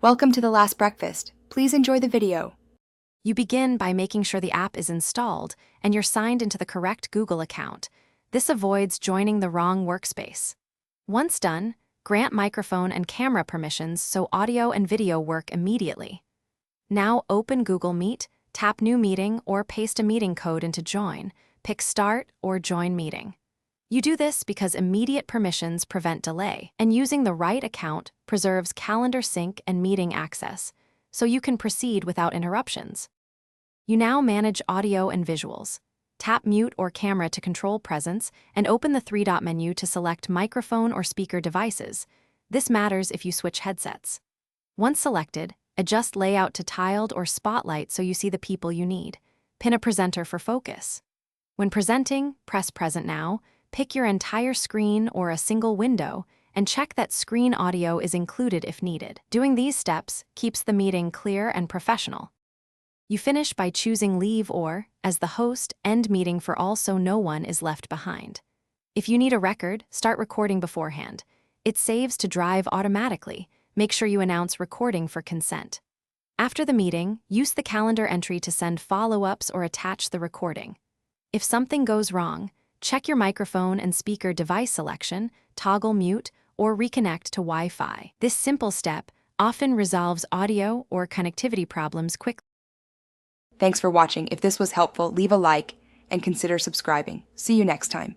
Welcome to the last breakfast. Please enjoy the video. You begin by making sure the app is installed and you're signed into the correct Google account. This avoids joining the wrong workspace. Once done, grant microphone and camera permissions so audio and video work immediately. Now open Google Meet, tap New Meeting, or paste a meeting code into Join. Pick Start or Join Meeting. You do this because immediate permissions prevent delay, and using the right account preserves calendar sync and meeting access, so you can proceed without interruptions. You now manage audio and visuals. Tap Mute or Camera to control presence, and open the three-dot menu to select microphone or speaker devices. This matters if you switch headsets. Once selected, adjust layout to tiled or spotlight so you see the people you need. Pin a presenter for focus. When presenting, press Present Now, pick your entire screen or a single window, and check that screen audio is included if needed. Doing these steps keeps the meeting clear and professional. You finish by choosing Leave or, as the host, End Meeting for all so no one is left behind. If you need a record, start recording beforehand. It saves to drive automatically. Make sure you announce recording for consent. After the meeting, use the calendar entry to send follow-ups or attach the recording. If something goes wrong, check your microphone and speaker device selection, toggle mute, or reconnect to Wi-Fi. This simple step often resolves audio or connectivity problems quickly. Thanks for watching. If this was helpful, leave a like and consider subscribing. See you next time.